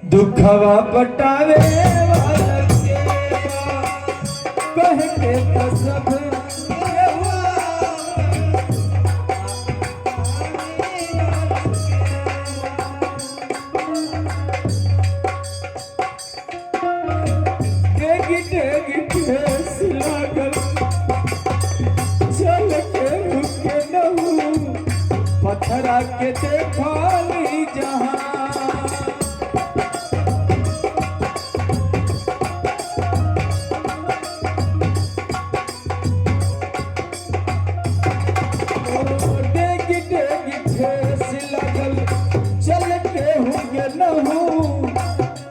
दुखवा पटावे वाला के कह के तो सब ठेस लागल चल के रुके नहू पत्थरा के देखली जहां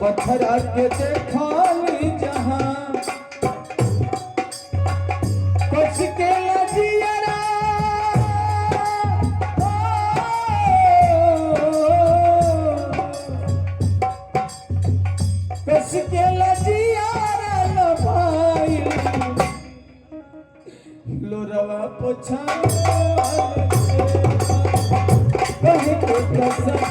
पत्थरा के देखली जहां कुछ के लजियरा कुछ के लजियरा न भाई लोरवा पोछा कहे तो सब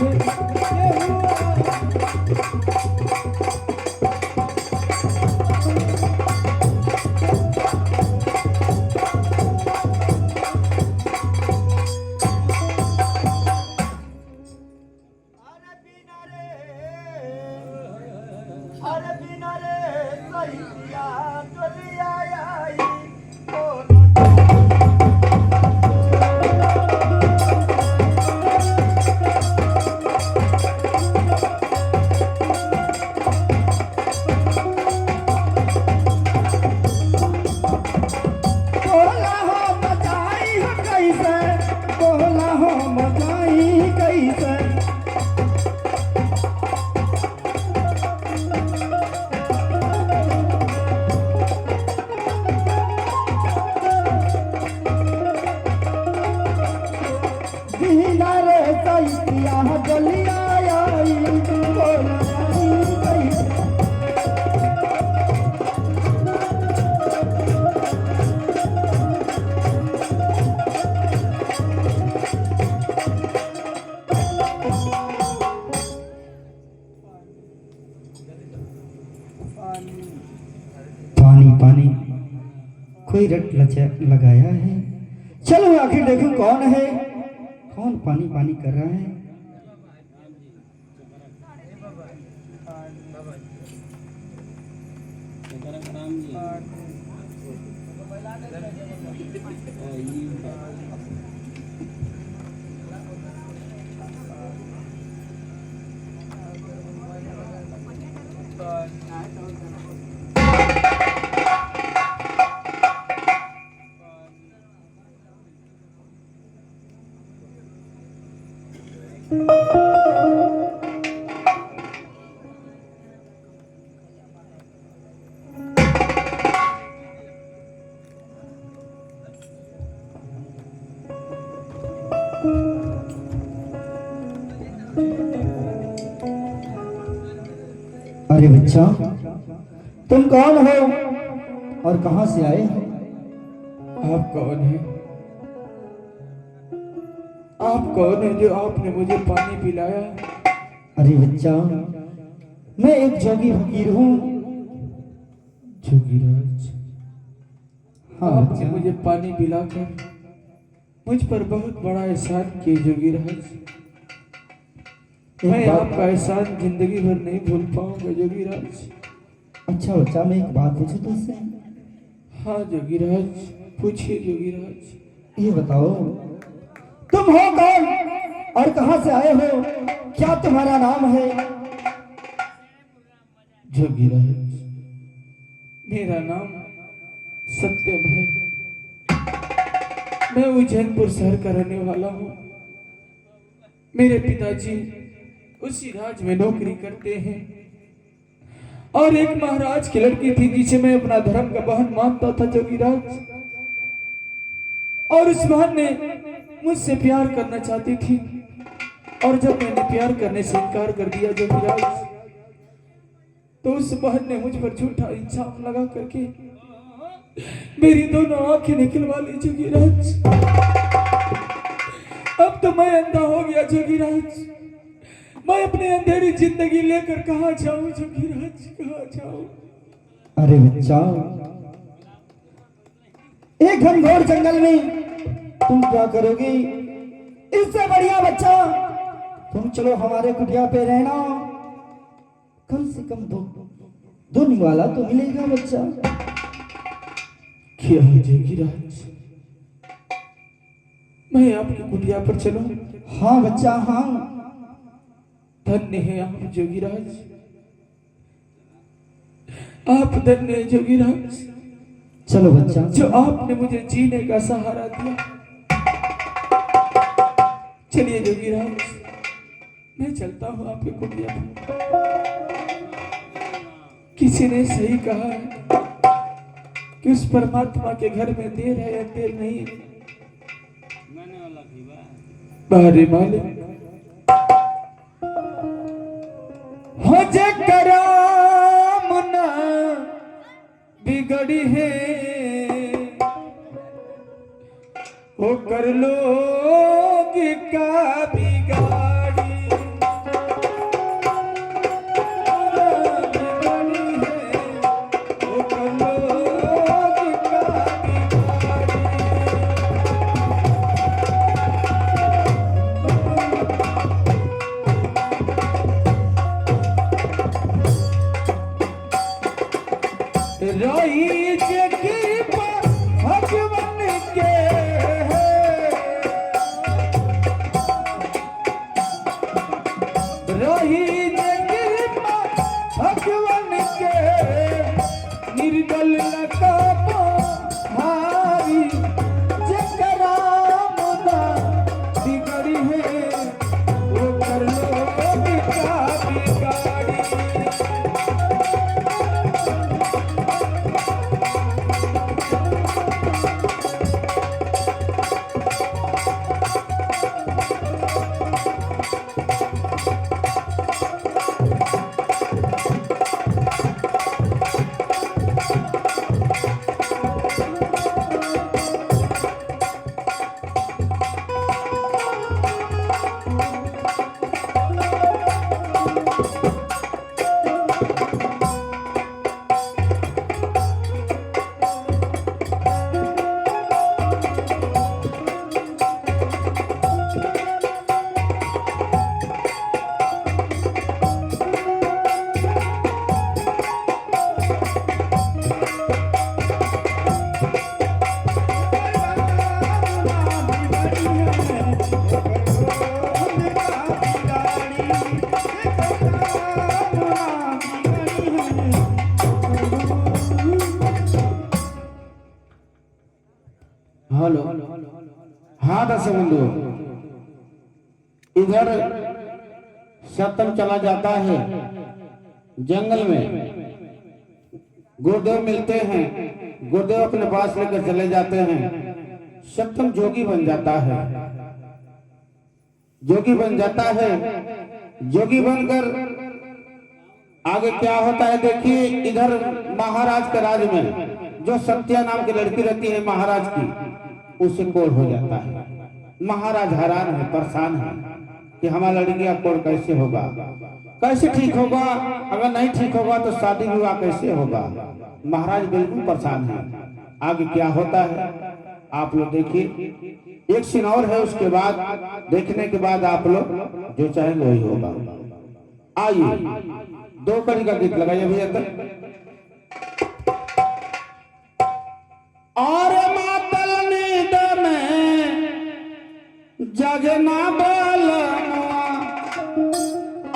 पानी कोई रट लगाया है। चलो आखिर देखो कौन है, कौन पानी पानी कर रहा है। अरे बच्चा, तुम कौन हो और कहां से आए? आप कौन हैं? आप कौन हैं जो आपने मुझे पानी पिलाया? अरे बच्चा, मैं एक जोगी फकीर हूँ। जोगीराज, हाँ आपने मुझे पानी पिलाकर मुझ पर बहुत बड़ा एहसान किए जोगीराज। मैं आपका एहसान जिंदगी भर नहीं भूल पाऊंगा जोगीराज। अच्छा बच्चा, मैं एक बात पूछूं तुझसे? हाँ जोगीराज, पूछिए जोगीराज। ये बताओ, तुम हो कौन और कहां से आए हो? क्या तुम्हारा नाम है? जोगीराज, मेरा नाम सत्यम है। मैं उज्जैनपुर शहर का रहने वाला हूँ। मेरे पिताजी उसी राज में नौकरी करते हैं और एक महाराज की लड़की थी जिसे मैं अपना धर्म का बहन मानता था जोगीराज। और उस बहन ने मुझसे प्यार करना चाहती थी और जब मैंने प्यार करने से इनकार कर दिया जोगीराज, तो उस बहन ने मुझ पर झूठा इल्जाम लगा करके मेरी दोनों आंखें निकलवा ली जोगीराज। अब तो मैं अंधा हो गया जोगीराज। मैं अपनी अंधेरी जिंदगी लेकर कहाँ जाऊं जोगीराज, कहाँ जाऊं? अरे बच्चा, एक घनघोर जंगल में तुम क्या करोगे? इससे बढ़िया बच्चा तुम चलो हमारे कुटिया पे रहना, कम से कम दो निवाला तो मिलेगा बच्चा। क्या जोगीराज, मैं आपकी कुटिया पर चलूं? हाँ बच्चा हाँ। धन्य है आप जोगीराज, आप धन्य है जोगीराज, चलो बच्चा। जो आपने मुझे जीने का सहारा दिया। चलिए जोगीराज, मैं चलता हूँ आपके कुटिया पर। किसी ने सही कहा है कि उस परमात्मा के घर में देर है या देर नहीं। बाहरी मालिक हो जे करामना बिगड़ी है, हो कर लोगी का बिगाड़ी। रही जे कृपा भगवान के रही जे कृपा भगवान के, निर्दल लकापो हारी जकरा मुदा बिगड़ी है, वो कर लो बिका बिगाड़ी। हेलो, हाँ दर्शक बंधु, इधर सत्तम चला जाता है जंगल में, गुरुदेव मिलते हैं, गुरुदेव अपने पास लेकर चले जाते हैं। सत्तम जोगी बन जाता है, जोगी बन जाता है। जोगी बनकर आगे क्या होता है देखिए। इधर महाराज के राज में जो सत्या नाम की लड़की रहती है महाराज की, उससे कोड़ हो जाता है। महाराज हैरान है, परेशान है कि हमारा लड़की का कोड़ कैसे होगा, कैसे ठीक होगा, अगर नहीं ठीक होगा तो शादी विवाह कैसे होगा। महाराज बिल्कुल परेशान है। आगे क्या होता है आप लोग देखिए। एक सीन और है, उसके बाद देखने के बाद आप लोग जो चाहेंगे वही होगा। आइए, दो कड़ी का गीत लगाइए भैया तक। और मातल नींद में जगना बालनुआ,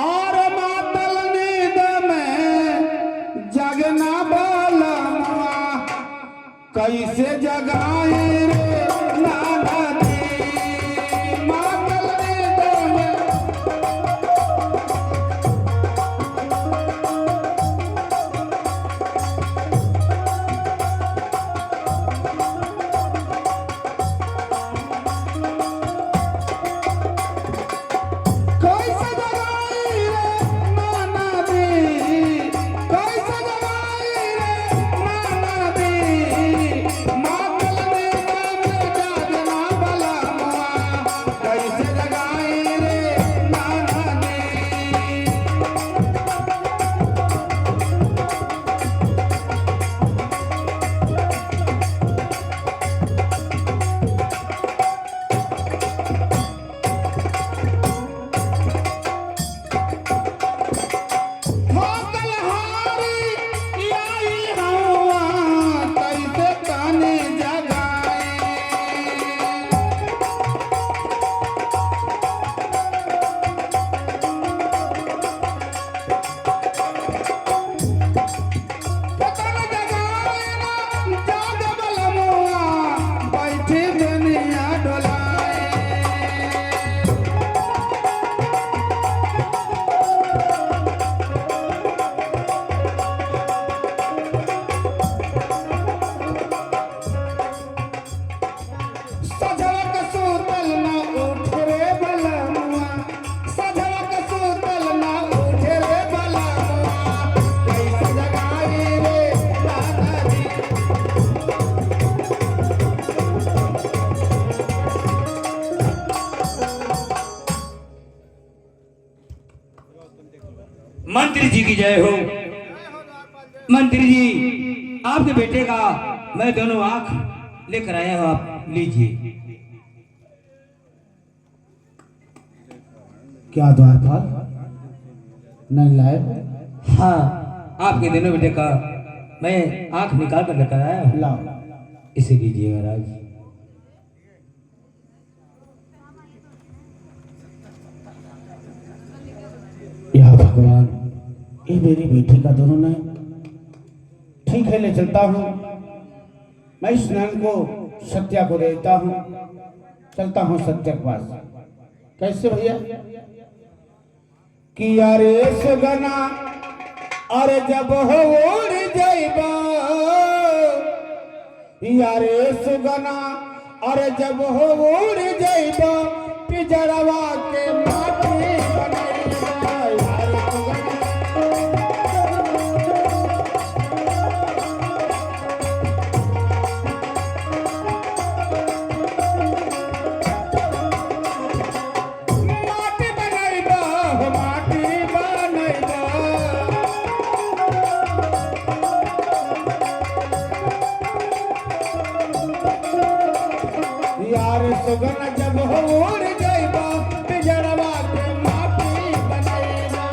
और मातल नींद में जगना बालनुआ, कैसे जगाए रे नाना दी। मातल नींद में मातल मंत्री जी की जय हो। मंत्री जी, आपके बेटे का मैं दोनों आंख लेकर आया हूं, आप लीजिए। क्या द्वारपाल नहीं लाए? हाँ, आपके दोनों बेटे का मैं आंख निकाल कर लेकर आया हूं, लाओ। इसे लीजिए महाराज। या भगवान, ये मेरी बेटी का दोनों नहीं। ठीक है, ले चलता हूँ। मैं इस नैन को सत्या को देता हूँ। चलता हूँ सत्या के पास। कैसे भैया? कि अरे सुगना, अरे जब हो उड़ जाइबा, यारे सुगना, अरे जब हो उड़ जाइबा, पिजड़वा के माटी बनैबा। यारे सुगना, माटी बनैबा, हो माटी बनैबा। यार सुगन जब हो उड़ जाइबा, पिजड़वा के माटी बनैबा।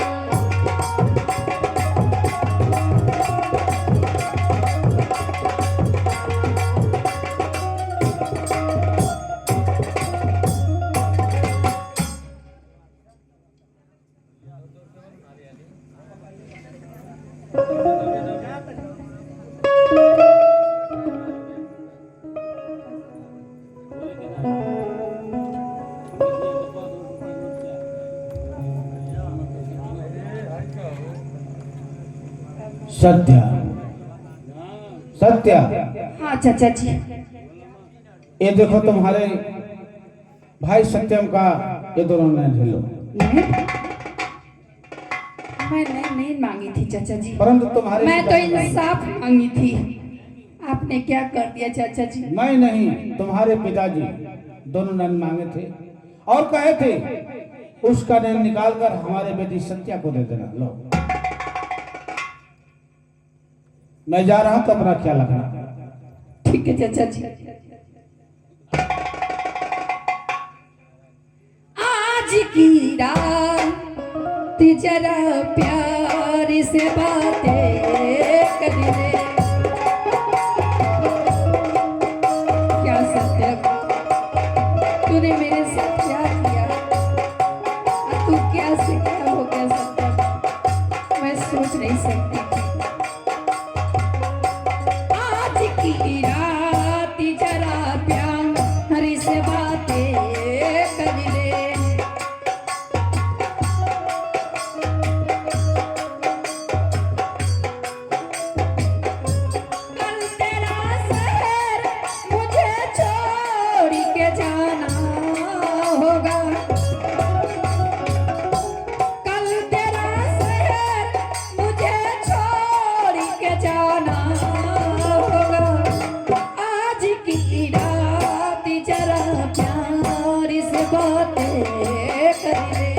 सत्या, सत्या, हाँ चाचा जी। ये देखो तुम्हारे भाई सत्यम का ये दोनों ने ढेलो। नहीं, मैं नहीं मांगी थी चाचा जी, परंतु तुम्हारे मैं तो इंसाफ मांगी थी। आपने क्या कर दिया चाचा जी? मैं नहीं, तुम्हारे पिताजी दोनों नैन मांगे थे और कहे थे उसका नैन निकाल कर हमारे बेटी सत्या को दे देना। लो, मैं जा रहा हूं तो अपना ख्याल रखना। ठीक है चाचा जी। आज की रात जरा प्यार से बातें कर ले। क्या सत्य, तूने मेरे साथ क्या किया? तू क्या से क्या हो गया सत्य, मैं सोच नहीं सकती। की रात जरा प्यार से बातें कर ले। कल तेरा शहर मुझे छोड़ के जाना होगा। कल तेरा शहर मुझे छोड़ के जाना होगा। आज की रात जरा प्यार से बातें कर ले।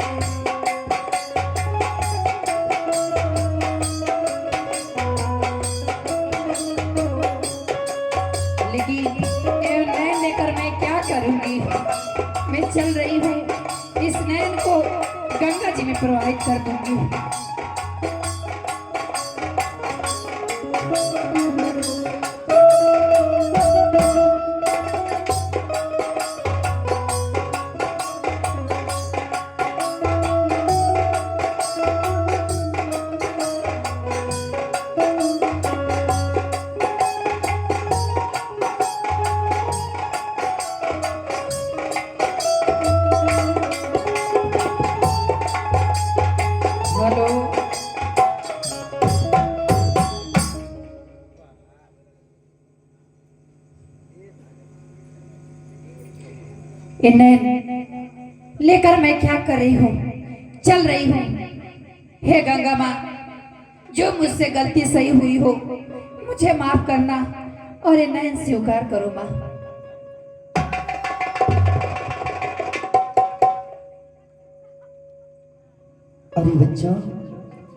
लेकिन ये नैन लेकर मैं क्या करूंगी? मैं चल रही हूँ, इस नैन को गंगा जी में प्रवाहित कर दूंगी। हेलो, इन्हें लेकर मैं क्या कर रही हूँ? चल रही हूँ। हे गंगा माँ, जो मुझसे गलती सही हुई हो मुझे माफ करना और इन्हें स्वीकार करो माँ। अरे बच्चा,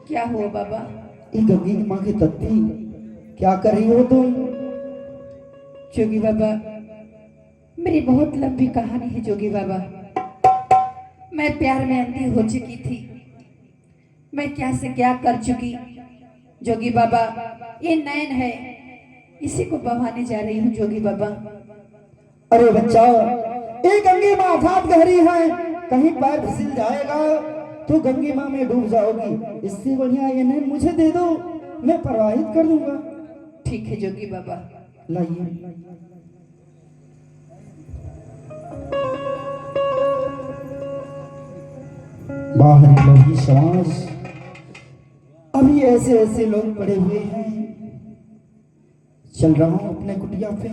क्या हुआ बाबा? ये गंगी की माँ की तत्ती क्या कर रही हो तुम? जोगी बाबा, मेरी बहुत लंबी कहानी है जोगी बाबा। मैं प्यार में अंधी हो चुकी थी, मैं क्या से क्या कर चुकी। जोगी बाबा, ये नैन है, इसी को बहाने जा रही हूँ जोगी बाबा। अरे बच्चा, ये गंगी माँ अथात गहरी है, कहीं पैर फिसल जाएगा तो गंगी माँ में डूब जाओगी। इससे बढ़िया ये नैन मुझे दे दो, मैं प्रवाहित कर दूंगा। ठीक है जोगी बाबा। लाइए। बाहर लोग समाज अभी ऐसे ऐसे लोग पड़े हुए हैं। चल रहा हूं अपने कुटिया पे,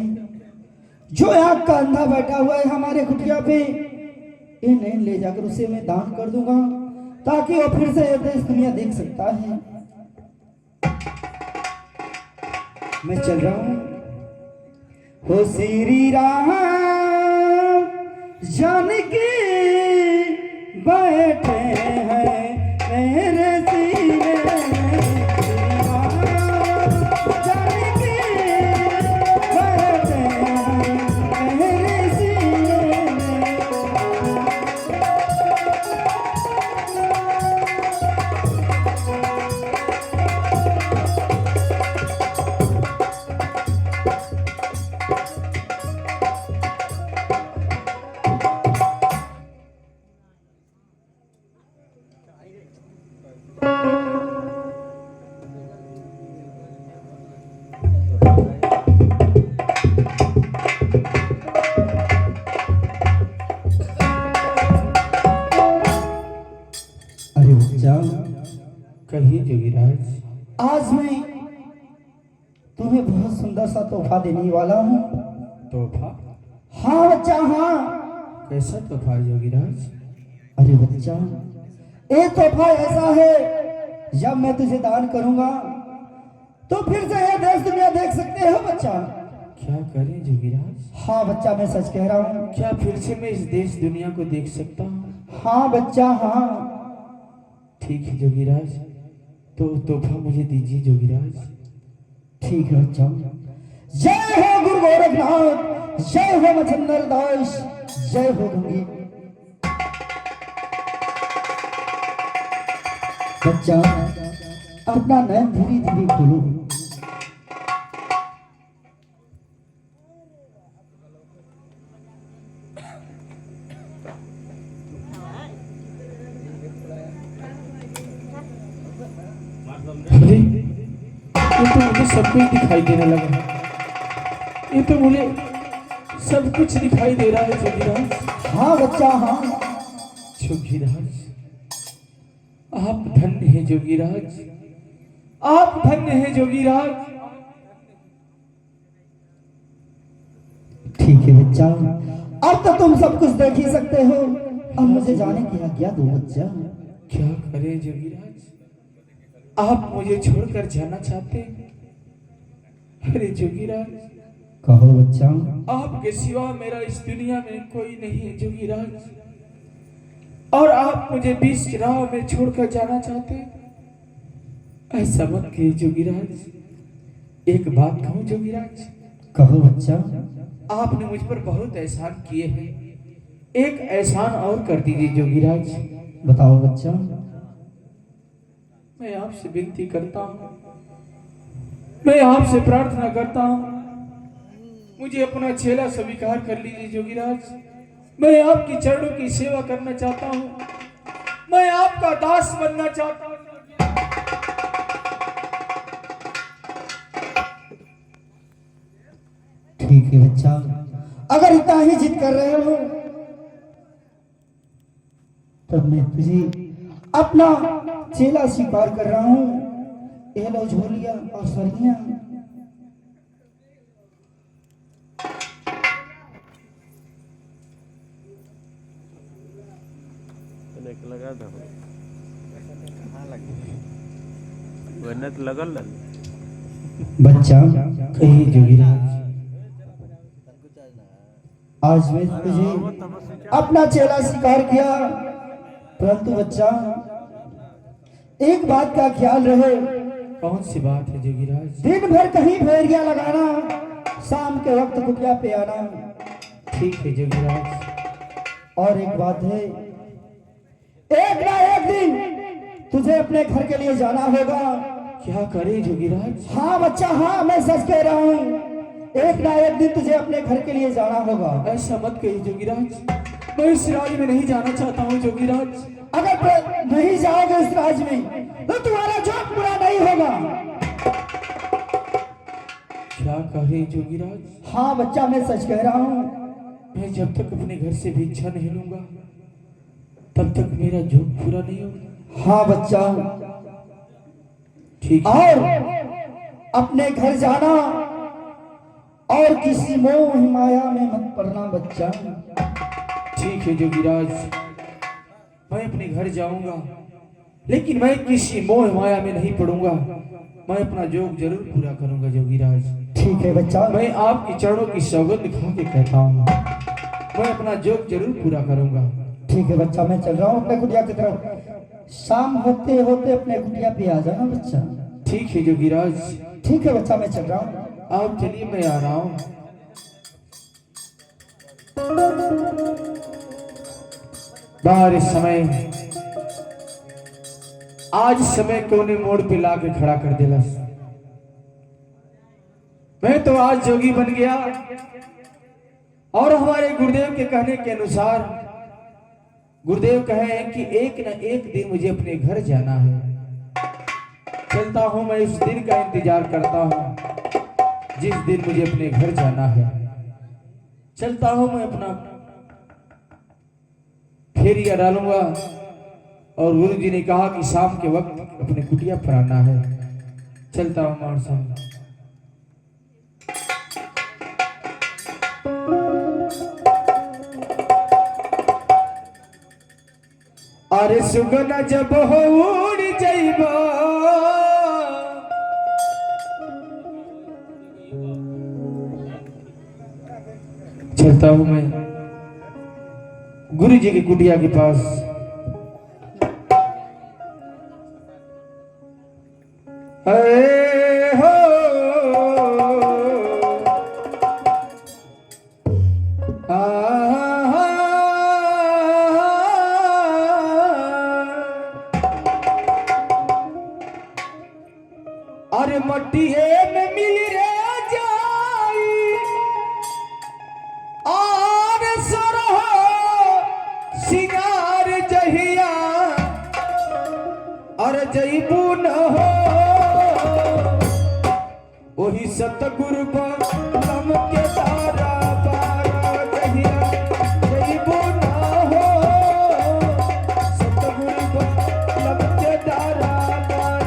जो आग का अंधा बैठा हुआ है हमारे कुटिया पे, ये नैन ले जाकर उसे मैं दान कर दूंगा, ताकि वो फिर से ये देश दुनिया देख सकता है। मैं चल रहा हूं। हो श्री राम जानकी बैठे हैं मेरे सीने में, जानकी बैठे हैं मेरे सीने में। अरे बच्चा, कहिए जोगीराज। आज मैं तुम्हें बहुत सुंदर सा तोहफा देने वाला हूँ। तोहफा? हाँ बच्चा, हाँ। कैसा तोहफा है जोगीराज? अरे बच्चा, ये तोहफा ऐसा है, जब मैं तुझे दान करूंगा तो फिर से ये देश दुनिया देख सकते हो बच्चा। क्या करें जोगीराज? हाँ बच्चा, मैं सच कह रहा हूँ। क्या फिर से मैं इस देश दुनिया को देख सकता हूँ? हाँ बच्चा, हाँ। ठीक है जोगीराज, तो तोहफा मुझे दीजिए जोगीराज। ठीक है बच्चा। जय हो गुरु गोरखनाथ, जय हो मच्छंदर दास, जय हो गंगी। बच्चा, अपना नयन धीरे धीरे खोलो। अरे ये तो मुझे सब कुछ दिखाई देने लगा, ये तो मुझे सब कुछ दिखाई दे रहा है जोगीराज। हाँ बच्चा, हाँ। जोगीराज, आप धन्य हैं जोगीराज, आप धन्य हैं जोगीराज। ठीक है बच्चा, अब तो तुम सब कुछ देख ही सकते हो, अब मुझे जाने की आज्ञा दो बच्चा। क्या करें जोगीराज, आप मुझे छोड़कर जाना चाहते हैं? अरे जोगीराज, कहो बच्चा। आपके सिवा मेरा इस दुनिया में कोई नहीं है जोगीराज, और आप मुझे बीच राह में छोड़कर जाना चाहते हैं? ऐसा मत कहिए जोगीराज। एक बात कहूं जोगीराज, कहो बच्चा। आपने मुझ पर बहुत एहसान किए हैं, एक एहसान और कर दीजिए जोगीराज। बताओ बच्चा। मैं आपसे विनती करता हूँ, मैं आपसे प्रार्थना करता हूँ, मुझे अपना चेला स्वीकार कर लीजिए जोगीराज। मैं आपकी चरणों की सेवा करना चाहता हूँ, मैं आपका दास बनना चाहता हूँ। ठीक है बच्चा, अगर इतना ही जिद कर रहे हो तब मैं तुझे अपना चेला स्वीकार कर रहा हूँ। ये लो झोलिया और सरिया। लगा दो वरना लगल बच्चा, कहिए जोगीराज। आज मैं तुझे अपना चेला स्वीकार किया, परंतु बच्चा एक बात का ख्याल रहे, कौन सी बात है जोगीराज? दिन भर कहीं भेड़िया लगाना, शाम के वक्त कुटिया पे आना। ठीक है जोगीराज। और एक बात है, एक ना एक दिन तुझे अपने घर के लिए जाना होगा। क्या करे जोगीराज? हाँ बच्चा, हाँ मैं सच कह रहा हूँ, एक ना एक दिन तुझे अपने घर के लिए जाना होगा। ऐसा मत कहिए जोगीराज, मैं इस राज में नहीं जाना चाहता हूँ जोगीराज। अगर नहीं जाओगे इस राज में तो तुम्हारा जॉब पूरा नहीं होगा। क्या कहे जोगीराज? हाँ बच्चा, मैं सच कह रहा हूँ। मैं जब तक अपने घर से भिक्षा नहीं लूंगा तब तक मेरा जॉब पूरा नहीं होगा। हाँ बच्चा, ठीक है। और अपने घर जाना और किसी मोह माया में मत पड़ना बच्चा। ठीक है जोगीराज, मैं अपने घर जाऊंगा, लेकिन मैं किसी मोह माया में नहीं पड़ूंगा। मैं अपना जोग जरूर पूरा करूंगा जोगीराज। ठीक है बच्चा, मैं आपके चरणों की सौगंध खा के कहता हूँ, मैं अपना जोग जरूर पूरा करूंगा। ठीक है बच्चा, मैं चल रहा हूँ अपने कुटिया की तरफ। शाम होते होते अपने कुटिया पे आ जाना बच्चा। ठीक है जोगीराज। ठीक है बच्चा, मैं चल रहा हूँ। आप चलिए, मैं आ रहा हूँ। बाहर इस समय, आज समय कोने मोड़ पे लाके खड़ा कर दिलस। मैं तो आज जोगी बन गया, और हमारे गुरुदेव के कहने के अनुसार गुरुदेव कहे हैं कि एक न एक दिन मुझे अपने घर जाना है। चलता हूं, मैं इस दिन का इंतजार करता हूं जिस दिन मुझे अपने घर जाना है। चलता हूं, मैं अपना फेरिया डालूंगा, और गुरु जी ने कहा कि शाम के वक्त अपने कुटिया पर आना है। चलता हूं मार साहब। अरे सुगना जब हो उड़ जाइबा, चलता हूं मैं गुरु जी की कुटिया के पास। अरे हो अरे मट्टिए में मिल रे जाई, और सरहो सिंगार जहिया, और जईबू न हो वही सतगुरु बलम के तारा पारा जहिया, जईबू न हो सतगुरु बलम के तारा पारा।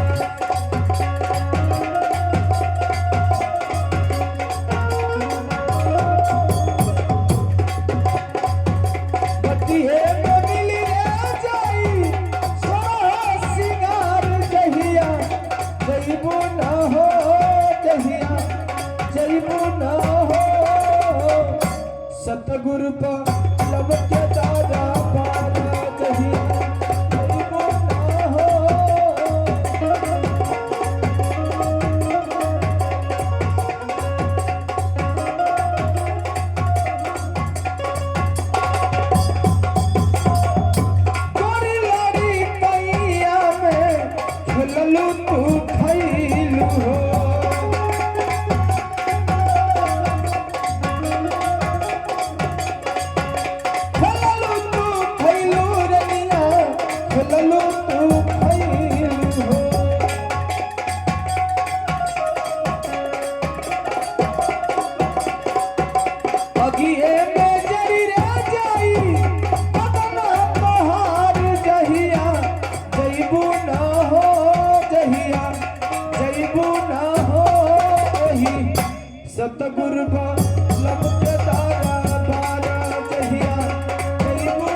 सतगुरु लब के दादा पारा जहिया, जईबू न हो। गोरी लाड़ी कैया में खेललू तू खैलू हो, सतगुरु लब के तारा पारा जहिया, जईबू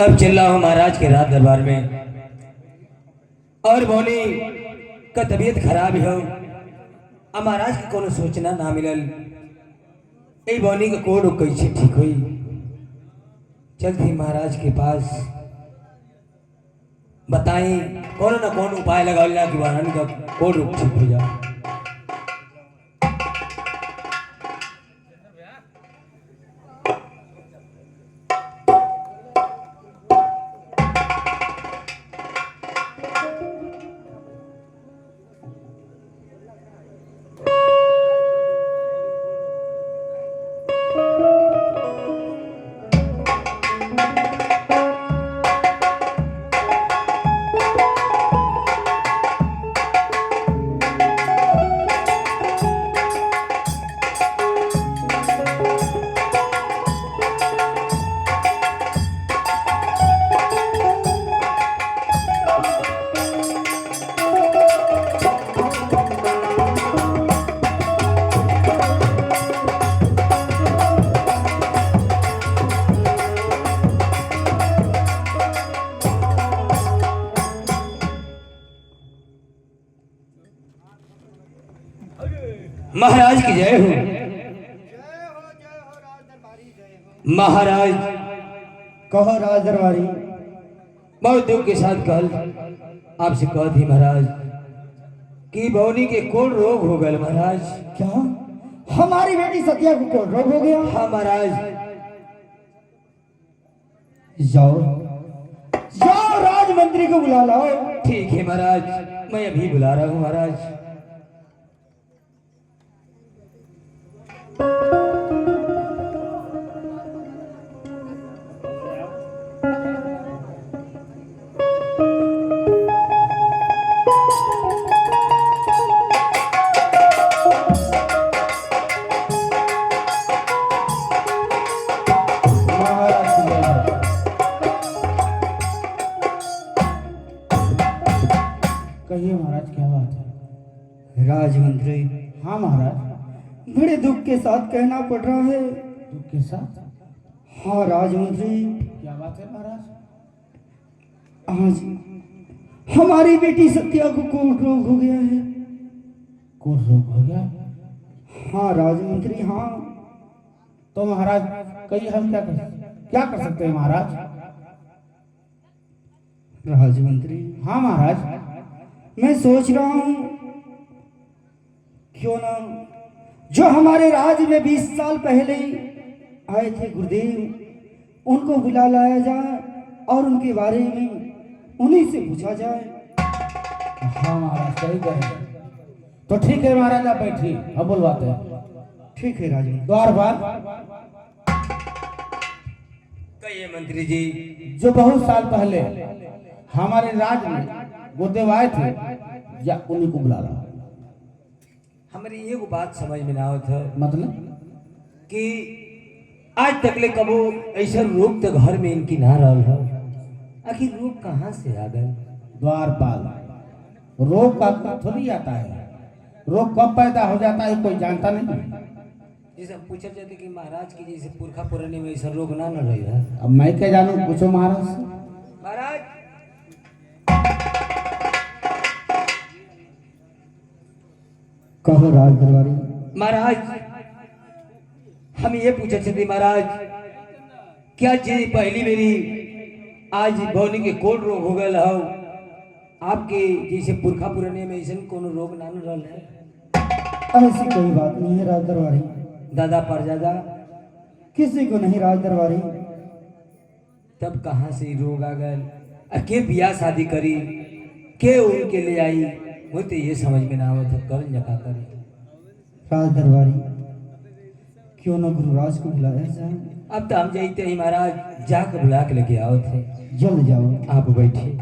अब चल रहा हूँ महाराज के राज दरबार में, और बोली का तबीयत खराब हो। अब महाराज के कोनो सोचना ना मिलल, ए बोनी का कोड कैसे ठीक हुई। चलती महाराज के पास, बताएं कौन ना कौन उपाय लगा कि वारानी का कोड ठीक हो जाए। महाराज की जय हो। महाराज कहो राज दरबारी। बहुत दुख के साथ कल आपसे कहा थी महाराज कि भवनी के कौन रोग हो गए महाराज। क्या हमारी बेटी सत्या को कौन रोग हो गया? हाँ महाराज। जाओ जाओ राजमंत्री को बुला लाओ। ठीक है महाराज, मैं अभी बुला रहा हूँ महाराज। कहिए महाराज, क्या बात है? राजमंत्री। हाँ महाराज। बड़े दुख के साथ कहना पड़ रहा है। दुख के साथ? हाँ राजमंत्री। क्या बात है महाराज? आज हमारी बेटी सत्या को कोट रोग हो गया है। कोट रोग हो गया? हाँ राजमंत्री हाँ। तो महाराज कहिए हम क्या कर सकते हैं महाराज? राजमंत्री। हाँ महाराज। मैं सोच रहा हूँ क्यों ना जो हमारे राज्य में 20 साल पहले आए थे गुरुदेव, उनको बुला लाया जाए और उनके बारे में उन्हीं से पूछा जाए। हाँ महाराज सही कहे। तो ठीक है महाराज, आप बैठिए, अब बुलवाते हैं। ठीक है राजमंत्री। द्वार बार कहिए मंत्री जी। जो बहुत साल पहले हमारे राज्य में गुरुदेव आए थे, या उन्हीं को बुला ला। हमारी एक बात समझ में ना आवत है, मतलब कि आज तक ले कबो ऐसा रोग तो घर में इनकी ना रहल है। आखिर रोग कहाँ से आ गए? द्वारपाल, रोग का थोड़ी आता है। रोग कब पैदा हो जाता है कोई जानता नहीं। जैसे हम पूछा जाते कि महाराज की जैसे पुरखा पुराने में ऐसा रोग ना रही है। अब मैं क्या जानू, पूछो महाराज से। महाराज कहो राज दरबारी। महाराज हम ये पूछे थे महाराज, क्या जी पहली मेरी आज भवनी के कोट रोग हो गए हो? आपके जैसे पुरखा पुराने में ऐसा कोनो रोग ना रहल है? ऐसी कोई बात नहीं है राज दरबारी। दादा परदादा किसी को नहीं राज दरबारी। तब कहाँ से रोग आ गए? के बियाह शादी करी, के उनके ले आई, वो तो ये समझ में ना आवत है। कर जका करी राज दरबारी, क्यों न गुरुराज को बुलाया जाए? अब तो हम जाते ही महाराज, जाकर बुला के लेके आओ थे। जल्द जाओ। आप बैठिए।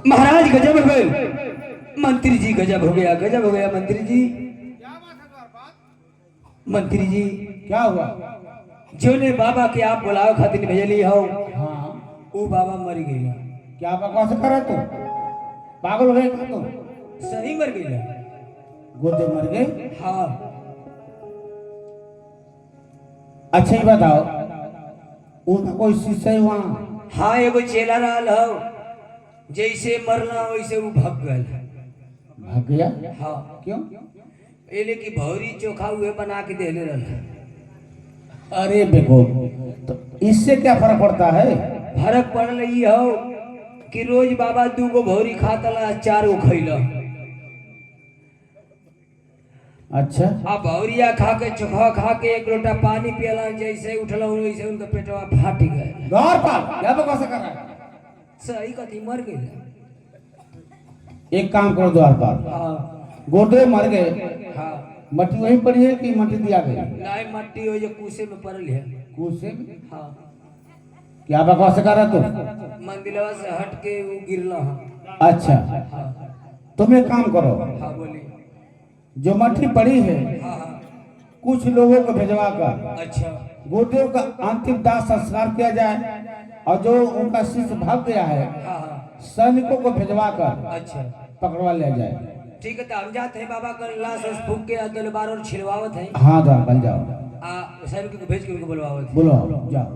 महाराज गजब हो गए, मंत्री जी गजब हो गया, गजब हो गया मंत्री जी। मंत्री जी क्या हुआ? जो ने बाबा के आप बुलाओ खातिर भेजली हो, हाँ, वो बाबा मर गई। क्या बकवास करे तू? पागल हो गए क्या तू? सही मर गई। गुर्दे मर गए? हाँ। अच्छा ही बताओ, उनका कोई शिष्य है वहाँ? हाँ एगो चेला रहल हो, जैसे मरना वैसे वो भाग गए। भाग गया? हाँ। क्यों? एले की भौरी चोखा हुए बना के देले रहल। अरे बेगो, तो इससे क्या फर्क पड़ता है? फर्क पड़ल ई हो कि रोज बाबा 2 गो भौरी खातला, 4 गो खैला। अच्छा, आ भौरिया खा के चोखा खा के 1 लोटा पानी पियला, जैसे उठला वैसे उनका पेटवा फाट गए। द्वार पर क्या बकवास कर रहा है? सही कथी मर गए। एक काम करो, द्वार पर हाँ गोदे मर गए, हाँ। मट्टी वहीं पड़ी है कि मट्टी दिया गया? लाई मट्टी हो जो कूसे में पड़ल है। कूसे? हाँ। क्या बकवास कर रहा तू? मंदिरवा से हट के वो गिरला। अच्छा, हाँ तुम एक काम करो, हाँ बोली। जो मट्टी पड़ी है हाँ हाँ। कुछ लोगों को भिजवा कर अच्छा गोदेव का अंतिम दाह संस्कार किया जाए, और जो उनका शिष्य भाग गया है हाँ हाँ। सैनिकों को भिजवा कर अच्छा पकड़वा लिया जाए। ठीक है, तो हम जाते हैं बाबा का लाश उस फूक के तलवार और छिलवावत है। हाँ द्वार बन जाओ, सैनिक को भेज के उनको बुलवावत है। बोलो जाओ।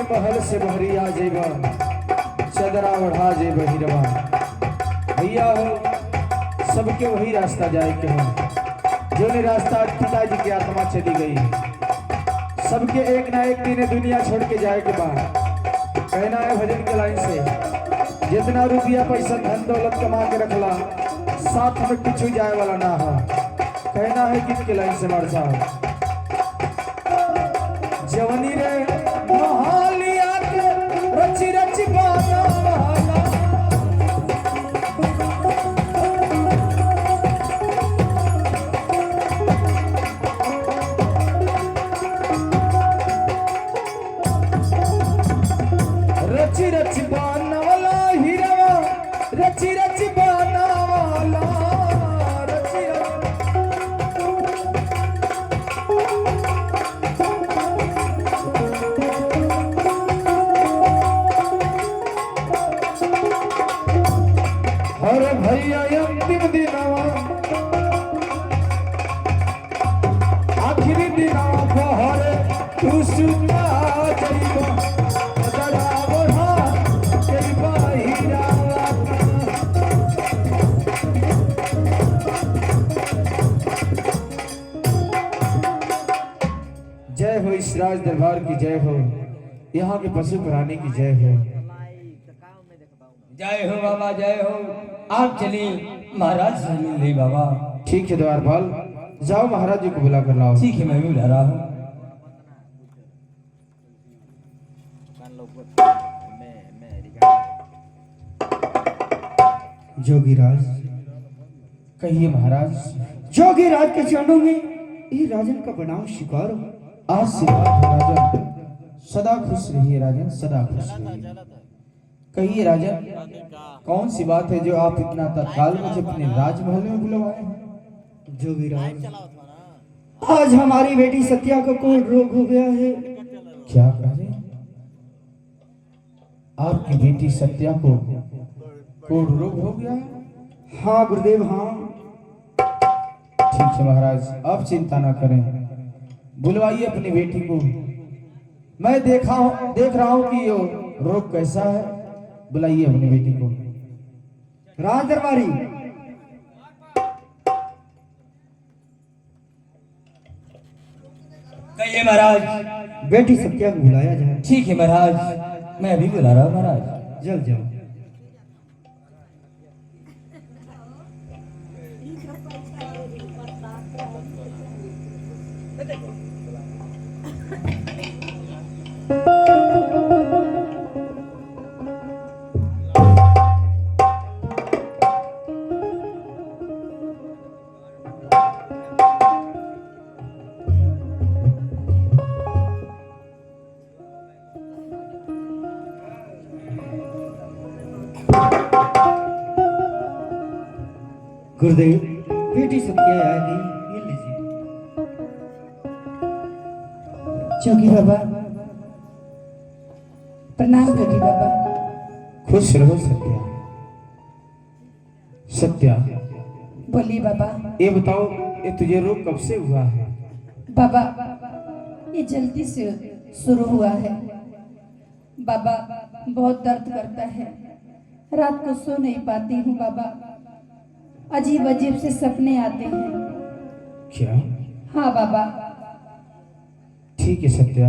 महल से बहरिया जेबा चदरा बढ़ा जे बहिरवा। भैया हो सबके वही रास्ता जाए के हो, जो ने रास्ता पिताजी की आत्मा चली गई। सबके एक ना एक दिन दुनिया छोड़ के जाए के बाद कहना है भजन के लाइन से, जितना रुपया पैसा धन दौलत कमा के रखला साथ में कुछ जाए वाला ना हो। कहना है गीत के लाइन से मार साहब, जवनी रे महालिया के रची रची बाना वाला। रची रची बाना वाला हीरा, रची रची बाना वाला, रची अरे भैया अंतिम दिनवा आखिरी दिनवा बहरे तू सुता जइबो जरा बढ़ा जइबो हीरा। जय हो इस राज दरबार की जय हो, यहाँ के पशु प्राणी की जय हो। जय हो बाबा जय हो। आप चलिए महाराज से मिल रही बाबा। ठीक है द्वारपाल, जाओ महाराज जी को बुला कर लाओ। ठीक है, मैं भी बुला रहा हूँ। जोगीराज कहिए महाराज। जोगीराज के चरणों में ये राजन का बनाव स्वीकार हो। आज से बात है राजन, सदा खुश रहिए राजन, सदा खुश रहिए। कहिए राजन, कौन सी बात है जो आप इतना तत्काल मुझे अपने राजमहल में बुलवाए हैं? जोगीराज, आज हमारी बेटी सत्या को कोई रोग हो गया है। क्या कह रहे हैं? आपकी बेटी सत्या को कोढ़ रोग हो गया है? हाँ गुरुदेव, हाँ। ठीक है महाराज, आप चिंता ना करें, बुलवाइए अपनी बेटी को। मैं देख रहा हूँ कि ये रोग कैसा है। बुलाइए अपनी बेटी को। राज दरबारी, कहिए महाराज। बेटी सत्या को बुलाया जाए। ठीक है महाराज, मैं अभी बुला रहा हूँ महाराज। जल्द जाओ। गुरुदेव, बेटी सत्या आएगी, ये लीजिए। जोगी बाबा, प्रणाम जोगी बाबा। खुश रहो सत्या। सत्या, बोलिए बाबा। ये बताओ, ये तुझे रोग कब से हुआ है? बाबा, ये जल्दी से शुरू हुआ है बाबा। बहुत दर्द करता है, रात को सो नहीं पाती हूँ बाबा। अजीब अजीब से सपने आते हैं। क्या? हाँ बाबा। ठीक है सत्या,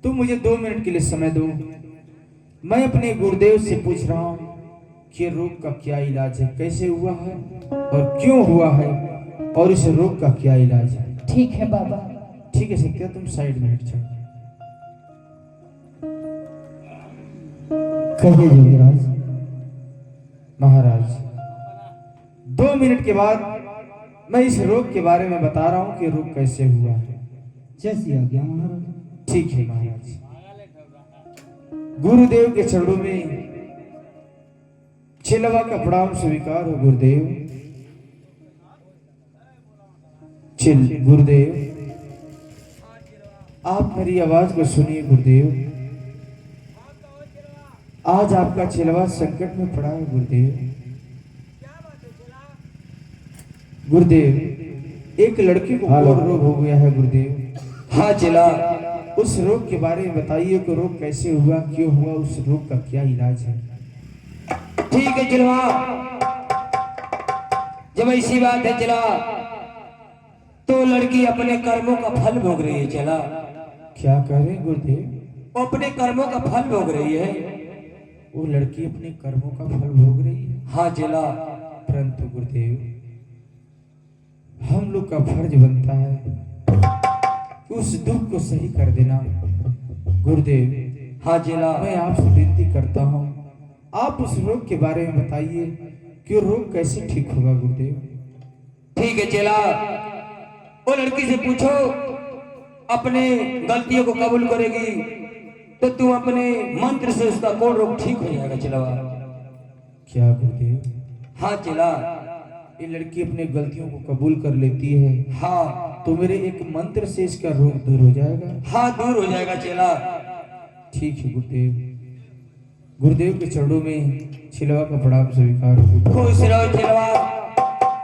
तुम मुझे 2 मिनट के लिए समय दो। मैं अपने गुरुदेव से पूछ रहा हूँ कि रोग का क्या इलाज है, कैसे हुआ है और क्यों हुआ है, और इस रोग का क्या इलाज है। ठीक है बाबा। ठीक है सत्या, तुम साइड में हट जाओ। कहिए जोगीराज। महाराज, 2 मिनट के बाद मैं इस रोग के बारे में बता रहा हूँ कि रोग कैसे हुआ है। जैसी आज्ञा महाराज। ठीक है महाराज। गुरुदेव के चरणों में छिलवा का प्रणाम स्वीकार हो गुरुदेव। गुरुदेव, आप मेरी आवाज को सुनिए गुरुदेव। आज आपका छिलवा संकट में पड़ा है गुरुदेव। गुरुदेव, एक लड़की को कोढ़ रोग हो गया है गुरुदेव। हाँ चिला। उस रोग के बारे में बताइए कि रोग कैसे हुआ, क्यों हुआ, उस रोग का क्या इलाज है। ठीक है चिलवा, जब ऐसी बात है चिला, तो लड़की अपने कर्मों का फल भोग रही है चिला। क्या कह रहे हैं गुरुदेव? वो अपने कर्मों का फल भोग रही है। वो लड़की अपने कर्मों का फल भोग रही है? हाँ चिला। परंतु गुरुदेव, हम लोग का फर्ज बनता है कि उस दुख को सही कर देना। गुरुदेव, हाँ चिला। मैं आपसे विनती करता हूँ, आप उस रोग के बारे में बताइए कि रोग कैसे ठीक होगा गुरुदेव। ठीक है चिला, वो लड़की से पूछो, अपने गलतियों को कबूल करेगी तो तू अपने मंत्र से उसका कोढ़ रोग ठीक हो जाएगा चिलवा। क्या गुरुदेव? हाँ चिला। ये लड़की अपने गलतियों को कबूल कर लेती है, हाँ, तो मेरे एक मंत्र से इसका रोग दूर हो जाएगा। हाँ दूर हो जाएगा चिला। ठीक है गुरुदेव। गुरुदेव के चरणों में छिलवा का प्रणाम स्वीकार हो। खुश रहो चिलवा।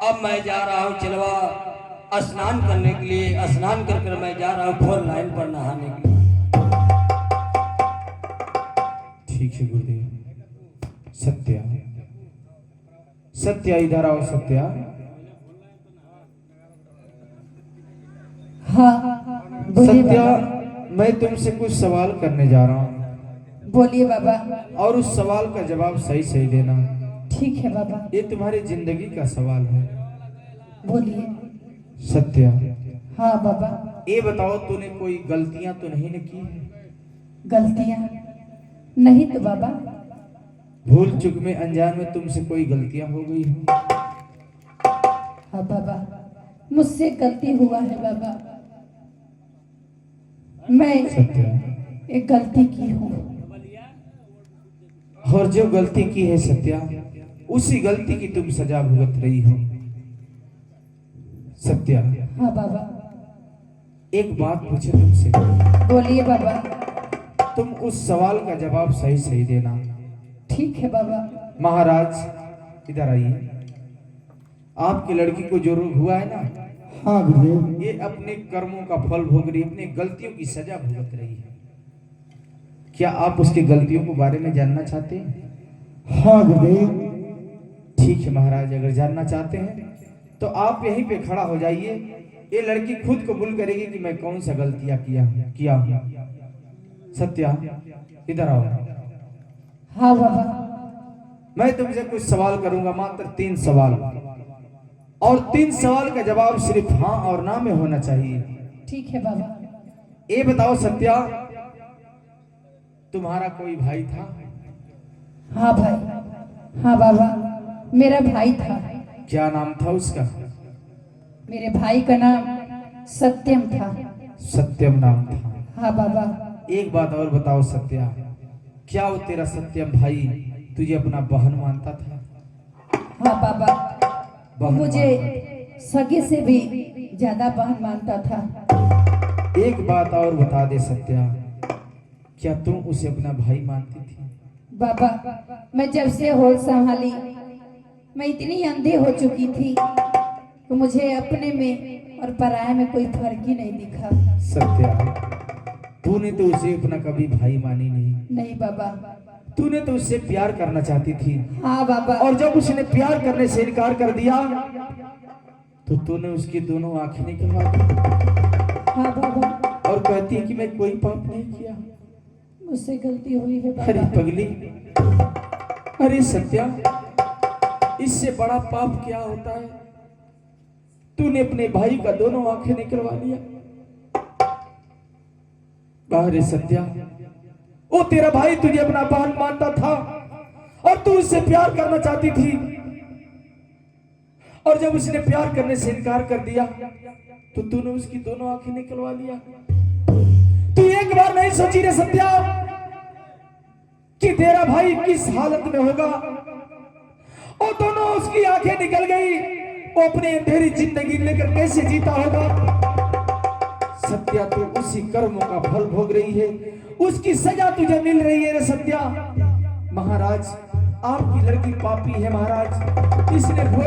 अब मैं जा रहा हूँ चिलवा स्नान करने के लिए। स्नान कर कर मैं जा रहा हूँ 4 लाइन पर नहाने के लिए। ठीक है गुरुदेव। सत्या, सत्या इधर आओ। सत्या, हाँ बोलिए सत्या, बाबा। मैं तुमसे कुछ सवाल करने जा रहा हूँ बोलिए बाबा। और उस सवाल का जवाब सही सही देना। ठीक है बाबा। ये तुम्हारी जिंदगी का सवाल है। बोलिए। सत्या, हाँ बाबा। ये बताओ, तूने कोई गलतियां तो नहीं न की है? गलतियाँ नहीं तो बाबा। भूल चूक में, अनजान में तुमसे कोई गलतियां हो गई हो? हाँ बाबा, मुझसे गलती हुआ है बाबा। मैं सत्या, एक गलती की हूँ। और जो गलती की है सत्या, उसी गलती की तुम सजा भुगत रही हो। सत्या, हाँ बाबा, एक बात पूछे तुमसे, बोलिए बाबा। तुम उस सवाल का जवाब सही सही देना। ठीक है बाबा। महाराज इधर आइए। आपकी लड़की को जो रोग हुआ है ना, हाँ गुरुदेव। ये अपने कर्मों का फल भोग रही है, अपनी गलतियों की सजा भुगत रही है। क्या आप उसकी गलतियों के बारे में जानना चाहते हैं? हाँ गुरुदेव। ठीक है महाराज, अगर जानना चाहते हैं तो आप यहीं पे खड़ा हो जाइए। ये लड़की खुद कबूल करेगी कि मैं कौन सा गलतियां किया हूं। सत्या इधर आओ। हाँ बाबा। मैं तुमसे कुछ सवाल करूंगा, मात्र 3 सवाल, और 3 सवाल का जवाब सिर्फ हाँ और ना में होना चाहिए। ठीक है बाबा। ये बताओ सत्या, तुम्हारा कोई भाई था? हाँ भाई, हाँ बाबा, मेरा भाई था। क्या नाम था उसका? मेरे भाई का नाम सत्यम था। सत्यम नाम था। हाँ बाबा। एक बात और बताओ सत्या, क्या वो तेरा सत्यम भाई तुझे अपना बहन मानता था? हाँ बाबा, वो बहन मुझे सगे से भी ज्यादा बहन मानता था। एक बात और बता दे सत्या, क्या तुम उसे अपना भाई मानती थी? बाबा, मैं जब से होश संभाली, मैं इतनी अंधी हो चुकी थी कि मुझे अपने में और पराये में कोई फर्क ही नहीं दिखा। सत्या, तूने तो उसे अपना कभी भाई मानी नहीं। नहीं बाबा। तूने तो उससे प्यार करना चाहती थी, हाँ बाबा। और जब उसने प्यार करने से इनकार कर दिया तो तूने उसकी दोनों आंखें निकलवा दी हाँ बाबा। और कहती है कि मैं कोई पाप नहीं किया। मुझसे गलती हुई है अरे बाबा। पगली, अरे सत्या, इससे बड़ा पाप क्या होता है? तूने अपने भाई का दोनों आंखें निकलवा लिया। बाहर सत्या, वो तेरा भाई तुझे अपना बहन मानता था और तू उससे प्यार करना चाहती थी, और जब उसने प्यार करने से इनकार कर दिया तो तूने उसकी दोनों आंखें निकलवा लिया। तू एक बार नहीं सोची रे सत्या कि तेरा भाई किस हालत में होगा? और दोनों उसकी आंखें निकल गई, वो अपनी अंधेरी जिंदगी लेकर कैसे जीता होगा? सत्या, तू उसी कर्मों का फल भोग रही है, उसकी सजा तुझे मिल रही है रे सत्या। महाराज, आपकी लड़की पापी है महाराज, इसने